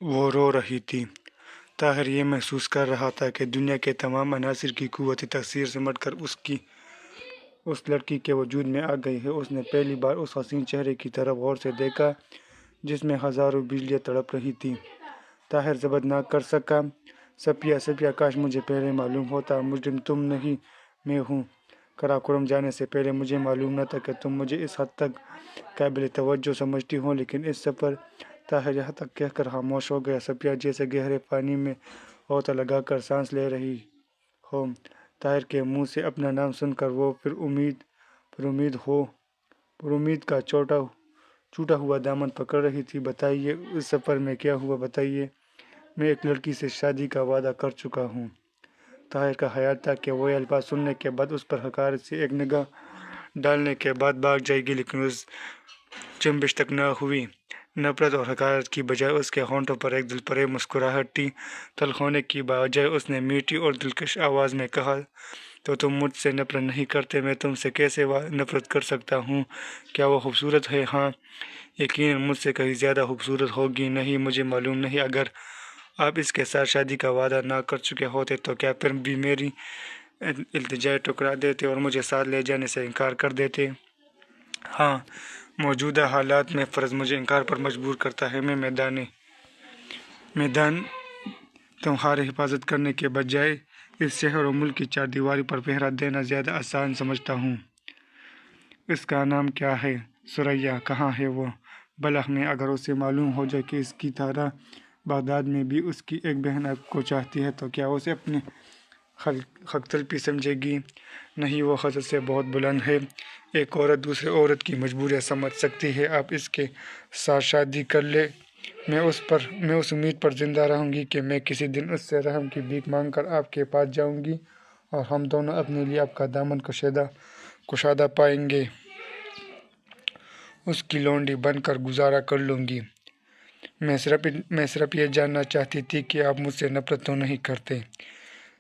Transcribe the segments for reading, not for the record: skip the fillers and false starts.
वो रो रही थी। ताहिर ये महसूस कर रहा था कि दुनिया के तमाम अनासिर की कुव्वत तकसीर सिमटकर उस लड़की के वजूद में आ गई है। उसने पहली बार उस हसीन चेहरे की तरफ गौर से देखा जिसमें हजारों बिजलियाँ तड़प रही थीं। ताहिर ज़ब्त ना कर सका। सफिया, सफिया, काश मुझे पहले मालूम होता। मुजरिम तुम नहीं, मैं हूँ। कराकोरम जाने से पहले मुझे मालूम न था कि तुम मुझे इस हद तक काबिल तवज्जो समझती हो। लेकिन इस सफ़र ताहिर यहाँ तक कहकर खामोश हो गया। सफिया जैसे गहरे पानी में गोता लगाकर सांस ले रही हो। ताहिर के मुंह से अपना नाम सुनकर वो फिर उम्मीद का छूटा हुआ दामन पकड़ रही थी। बताइए, उस सफ़र में क्या हुआ? बताइए। मैं एक लड़की से शादी का वादा कर चुका हूँ। ताहिर का ख्याल था कि वो अल्फाज सुनने के बाद उस पर हकारत से एक निगाह डालने के बाद भाग जाएगी, लेकिन उस जंबिश तक न हुई। नफरत और हकारत की बजाय उसके होंठों पर एक दिलफरेब मुस्कुराहट थी। तल्ख होने की बजाय उसने मीठी और दिलकश आवाज़ में कहा, तो तुम मुझसे नफरत नहीं करते? मैं तुमसे कैसे नफरत कर सकता हूँ? क्या वो खूबसूरत है? हाँ, यकीनन मुझसे कहीं ज़्यादा खूबसूरत होगी। नहीं, मुझे मालूम नहीं। अगर आप इसके साथ शादी का वादा ना कर चुके होते तो क्या फिर भी मेरी इल्तिजाएं ठुकरा देते और मुझे साथ ले जाने से इनकार कर देते? हाँ, मौजूदा हालात में फ़र्ज़ मुझे इनकार पर मजबूर करता है। मैं मैदान तुम्हारी हिफाजत करने के बजाय इस शहर और मुल्क की चार दीवारी पर पहरा देना ज़्यादा आसान समझता हूँ। इसका नाम क्या है? सुरैया। कहाँ है वो? बलख में। अगर उसे मालूम हो जाए कि इसकी तरह बागदाद में भी उसकी एक बहन को चाहती है तो क्या उसे अपनी खतलपी समझेगी? नहीं, वो हद से बहुत बुलंद है। एक औरत दूसरे औरत की मजबूरियाँ समझ सकती है। आप इसके साथ शादी कर ले। मैं उस उम्मीद पर जिंदा रहूंगी कि मैं किसी दिन उससे रहम की भीख मांगकर आपके पास जाऊंगी और हम दोनों अपने लिए आपका दामन कुशादा पाएंगे। उसकी लौंडी बनकर गुजारा कर लूंगी। मैं सिर्फ ये जानना चाहती थी कि आप मुझसे नफरत तो नहीं करते।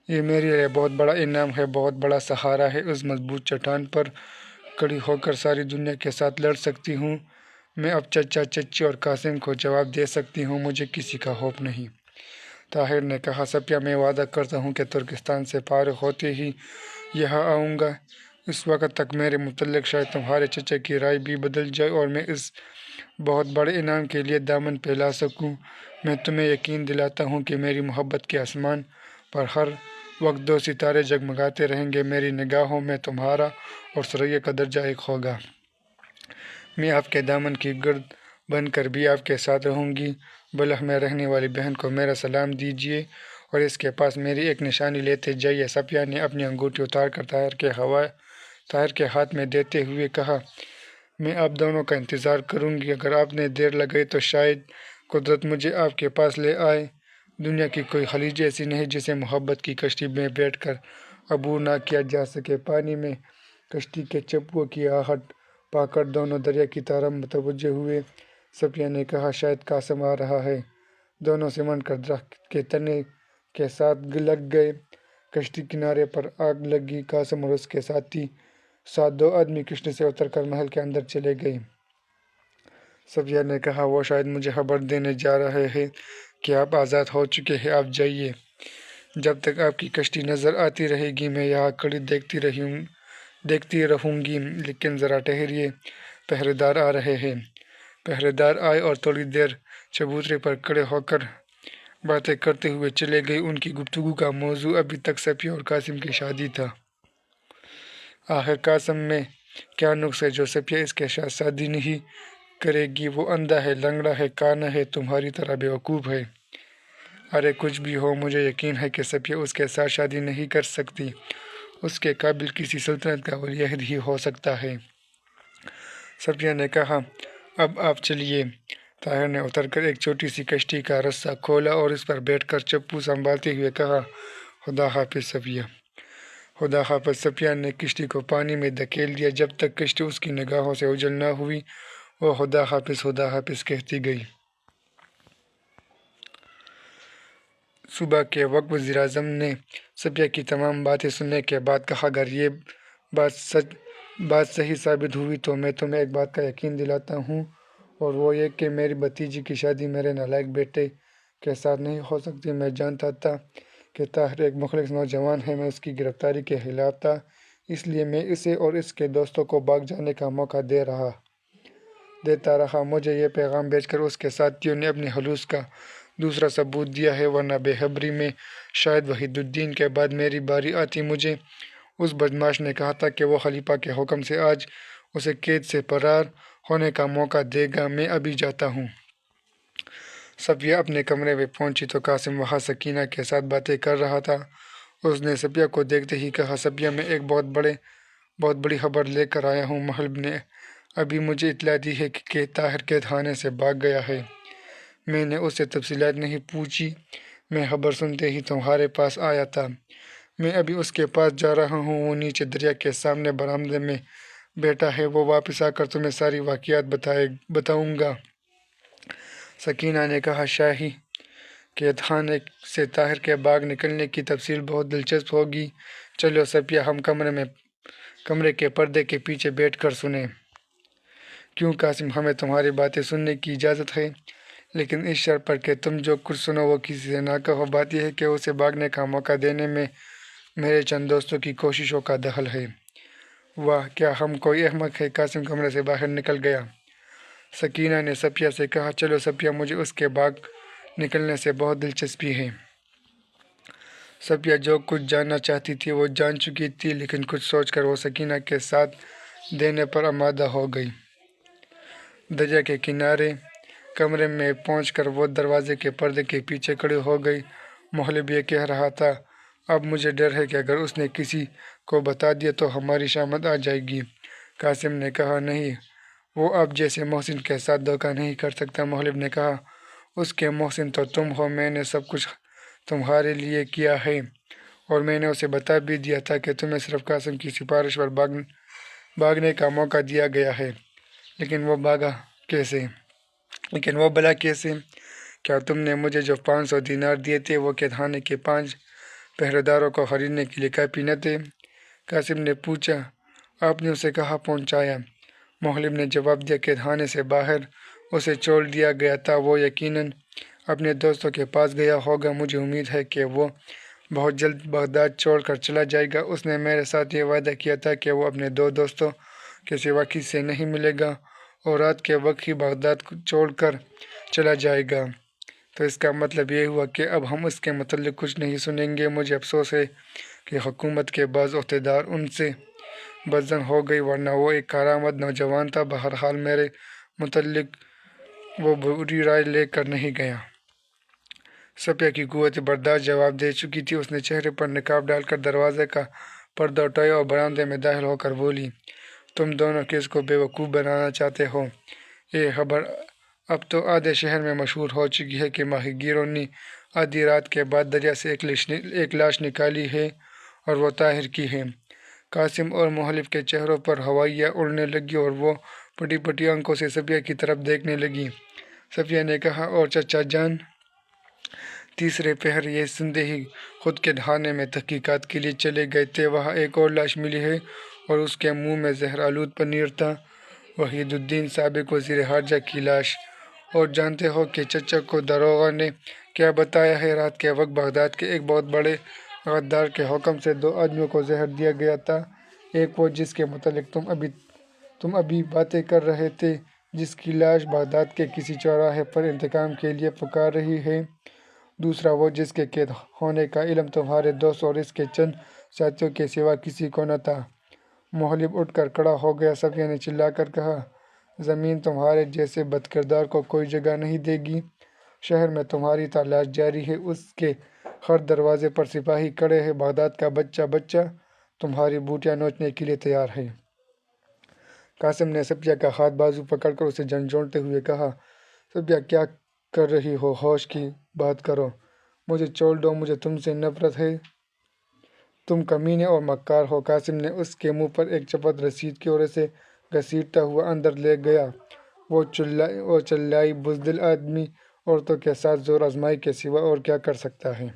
ये मेरे लिए बहुत बड़ा इनाम है, बहुत बड़ा सहारा है। उस मजबूत चट्टान पर खड़ी होकर सारी दुनिया के साथ लड़ सकती हूँ। मैं अब चचा, चच्ची और कासिम को जवाब दे सकती हूँ। मुझे किसी का खौफ नहीं। ताहिर ने कहा, सफिया, मैं वादा करता हूँ कि तुर्किस्तान से फारिग होते ही यहाँ आऊँगा। इस वक्त तक मेरे मुतल्लिक शायद तुम्हारे चचा की राय भी बदल जाए और मैं इस बहुत बड़े इनाम के लिए दामन फैला सकूं। मैं तुम्हें यकीन दिलाता हूं कि मेरी मोहब्बत के आसमान पर हर वक्त दो सितारे जगमगाते रहेंगे। मेरी निगाहों में तुम्हारा और सुरैया का दर्जा एक होगा। मैं आपके दामन की गर्द बनकर भी आपके साथ रहूंगी। बलख में रहने वाली बहन को मेरा सलाम दीजिए और इसके पास मेरी एक निशानी लेते जाइए। सफिया ने अपनी अंगूठी उतार कर ताहिर के हाथ में देते हुए कहा, मैं आप दोनों का इंतज़ार करूंगी। अगर आपने देर लगाई तो शायद कुदरत मुझे आपके पास ले आए। दुनिया की कोई खलीज ऐसी नहीं जिसे मोहब्बत की कश्ती में बैठकर अबूर ना किया जा सके। पानी में कश्ती के चप्पुओं की आहट पाकर दोनों दरिया की तरफ मुतवज्जो हुए। सफिया ने कहा, शायद कासिम आ रहा है। दोनों सिमट कर दरख्त के तने के साथ लग गए। कश्ती किनारे पर आग लगी। कासिम और उसके साथ दो आदमी किश्ती से उतरकर महल के अंदर चले गए। सफिया ने कहा, वो शायद मुझे खबर देने जा रहे हैं कि आप आज़ाद हो चुके हैं। आप जाइए। जब तक आपकी कश्ती नज़र आती रहेगी मैं यहाँ खड़ी देखती रहूँगी। लेकिन ज़रा ठहरिए, पहरेदार आ रहे हैं। पहरेदार आए और थोड़ी देर चबूतरे पर खड़े होकर बातें करते हुए चले गए। उनकी गुफ्तगू का मौजू अभी तक सफिया और कासिम की शादी था। आखिर कासिम में क्या नुक्स है जो सफिया इसके साथ शादी नहीं करेगी? वो अंधा है, लंगड़ा है, काना है, तुम्हारी तरह बेवकूफ़ है। अरे कुछ भी हो, मुझे यकीन है कि सफिया उसके साथ शादी नहीं कर सकती। उसके काबिल किसी सल्तनत का वलीअहद ही हो सकता है। सफिया ने कहा, अब आप चलिए। ताहिर ने उतरकर एक छोटी सी कश्ती का रस्सा खोला और इस पर बैठकर चप्पू संभालते हुए कहा, खुदा हाफिज सफिया। खुदा हाफिज। सफिया ने कश्ती को पानी में धकेल दिया। जब तक कश्ती उसकी निगाहों से ओझल न हुई वो खुदा हाफिज कहती गई। सुबह के वक्त वज़ीर-ए-आज़म ने सफिया की तमाम बातें सुनने के बाद कहा, अगर ये बात सही साबित हुई तो मैं तुम्हें एक बात का यकीन दिलाता हूँ और वो ये कि मेरी भतीजी की शादी मेरे नालायक बेटे کے ساتھ نہیں ہو سکتی۔ میں جانتا تھا کہ طاہر ایک مخلص نوجوان ہے۔ میں اس کی گرفتاری کے خلاف تھا، اس لیے میں اسے اور اس کے دوستوں کو بھاگ جانے کا موقع دیتا رہا۔ مجھے یہ پیغام بھیج کر اس کے ساتھیوں نے اپنے خلوص کا دوسرا ثبوت دیا ہے، ورنہ بے خبری میں شاید وحید الدین کے بعد میری باری آتی۔ مجھے اس بدماش نے کہا تھا کہ وہ خلیفہ کے حکم سے آج اسے قید سے فرار ہونے کا موقع دے گا۔ میں ابھی جاتا ہوں۔ صفیہ اپنے کمرے میں پہنچی تو قاسم وہاں سکینہ کے ساتھ باتیں کر رہا تھا۔ اس نے صفیہ کو دیکھتے ہی کہا، صفیہ میں ایک بہت بڑی خبر لے کر آیا ہوں۔ محب نے ابھی مجھے اطلاع دی ہے کہ طاہر قید خانے سے بھاگ گیا ہے۔ میں نے اس سے تفصیلات نہیں پوچھی، میں خبر سنتے ہی تمہارے پاس آیا تھا۔ میں ابھی اس کے پاس جا رہا ہوں، وہ نیچے دریا کے سامنے برآمدے میں بیٹھا ہے، وہ واپس آ کر تمہیں ساری واقعات بتاؤں گا۔ سکینہ نے کہا، شاہی قید خانے سے طاہر کے بھاگ نکلنے کی تفصیل بہت دلچسپ ہوگی۔ چلو صفیہ، ہم کمرے کے پردے کے پیچھے بیٹھ کر سنیں۔ کیوں قاسم، ہمیں تمہاری باتیں سننے کی اجازت ہے، لیکن اس شرط پر کہ تم جو کچھ سنو وہ کسی سے نہ کہو۔ بات یہ ہے کہ اسے بھاگنے کا موقع دینے میں میرے چند دوستوں کی کوششوں کا دخل ہے۔ واہ، کیا ہم کوئی احمق ہے؟ قاسم کمرے سے باہر نکل گیا۔ سکینہ نے صفیہ سے کہا، چلو صفیہ، مجھے اس کے بھاگ نکلنے سے بہت دلچسپی ہے۔ صفیہ جو کچھ جاننا چاہتی تھی وہ جان چکی تھی، لیکن کچھ سوچ کر وہ سکینہ کے ساتھ دینے پر آمادہ ہو گئی۔ دریا کے کنارے کمرے میں پہنچ کر وہ دروازے کے پردے کے پیچھے کھڑی ہو گئی۔ محب یہ کہہ رہا تھا، اب مجھے ڈر ہے کہ اگر اس نے کسی کو بتا دیا تو ہماری شامت آ جائے گی۔ قاسم نے کہا، نہیں، وہ آپ جیسے محسن کے ساتھ دھوکہ نہیں کر سکتا۔ محب نے کہا، اس کے محسن تو تم ہو، میں نے سب کچھ تمہارے لیے کیا ہے، اور میں نے اسے بتا بھی دیا تھا کہ تمہیں صرف قاسم کی سفارش پر بھاگنے کا موقع دیا گیا ہے۔ لیکن وہ بھلا کیسے؟ کیا تم نے مجھے جو 500 دینار دیے تھے وہ قید خانے کے 5 پہرے داروں کو خریدنے کے لیے کافی نہ تھے؟ قاسم نے پوچھا، آپ نے اسے کہاں پہنچایا؟ محب نے جواب دیا، قید خانے سے باہر اسے چھوڑ دیا گیا تھا، وہ یقیناً اپنے دوستوں کے پاس گیا ہوگا۔ مجھے امید ہے کہ وہ بہت جلد بغداد چھوڑ کر چلا جائے گا۔ اس نے میرے ساتھ یہ وعدہ کیا تھا کہ وہ اپنے 2 دوستوں کے سوا کسی سے نہیں ملے گا اور رات کے وقت ہی بغداد چھوڑ کر چلا جائے گا۔ تو اس کا مطلب یہ ہوا کہ اب ہم اس کے متعلق کچھ نہیں سنیں گے۔ مجھے افسوس ہے کہ حکومت کے بعض عہدیدار ان سے بدظن ہو گئی، ورنہ وہ ایک کارآمد نوجوان تھا۔ بہرحال میرے متعلق وہ بری رائے لے کر نہیں گیا۔ صفیہ کی قوت برداشت جواب دے چکی تھی۔ اس نے چہرے پر نقاب ڈال کر دروازے کا پردہ اٹھایا اور برآمدے میں داخل ہو کر بولی، تم دونوں کس کو بیوقوف بنانا چاہتے ہو؟ یہ خبر اب تو آدھے شہر میں مشہور ہو چکی ہے کہ ماہی گیروں نے آدھی رات کے بعد دریا سے ایک لاش نکالی ہے اور وہ طاہر کی ہے۔ قاسم اور محب کے چہروں پر ہوائیاں اڑنے لگیں اور وہ پٹی پٹی آنکھوں سے صفیہ کی طرف دیکھنے لگی۔ صفیہ نے کہا، اور چچا جان؟ تیسرے پہر یہ سنتے ہی خود قید خانے میں تحقیقات کے لیے چلے گئے تھے۔ وہاں ایک اور لاش ملی ہے اور اس کے منہ میں زہر آلود پنیر تھا، وحید الدین سابق وزیر خارجہ کی لاش۔ اور جانتے ہو کہ چچا کو داروغہ نے کیا بتایا ہے؟ رات کے وقت بغداد کے ایک بہت بڑے غدار کے حکم سے 2 آدمیوں کو زہر دیا گیا تھا۔ ایک وہ جس کے متعلق تم ابھی باتیں کر رہے تھے، جس کی لاش بغداد کے کسی چوراہے پر انتقام کے لیے پکار رہی ہے۔ دوسرا وہ جس کے قید ہونے کا علم تمہارے دوست اور اس کے چند ساتھیوں کے سوا کسی کو نہ تھا۔ محب اٹھ کر کھڑا ہو گیا۔ صفیہ نے چلا کر کہا، زمین تمہارے جیسے بد کردار کو کوئی جگہ نہیں دے گی۔ شہر میں تمہاری تلاش جاری ہے، اس کے ہر دروازے پر سپاہی کھڑے ہیں۔ بغداد کا بچہ تمہاری بوٹیاں نوچنے کے لیے تیار ہے۔ قاسم نے صفیہ کا ہاتھ بازو پکڑ کر اسے جھنجھوڑتے ہوئے کہا، صفیہ کیا کر رہی ہو؟ ہوش کی بات کرو، مجھے چھوڑ دو، مجھے تم سے نفرت ہے، تم کمینے اور مکار ہو۔ قاسم نے اس کے منہ پر ایک چپت رسید کی اور اسے گھسیٹتا ہوا اندر لے گیا۔ وہ چلائی، بزدل آدمی عورتوں کے ساتھ زور آزمائی کے سوا اور کیا کر سکتا ہے؟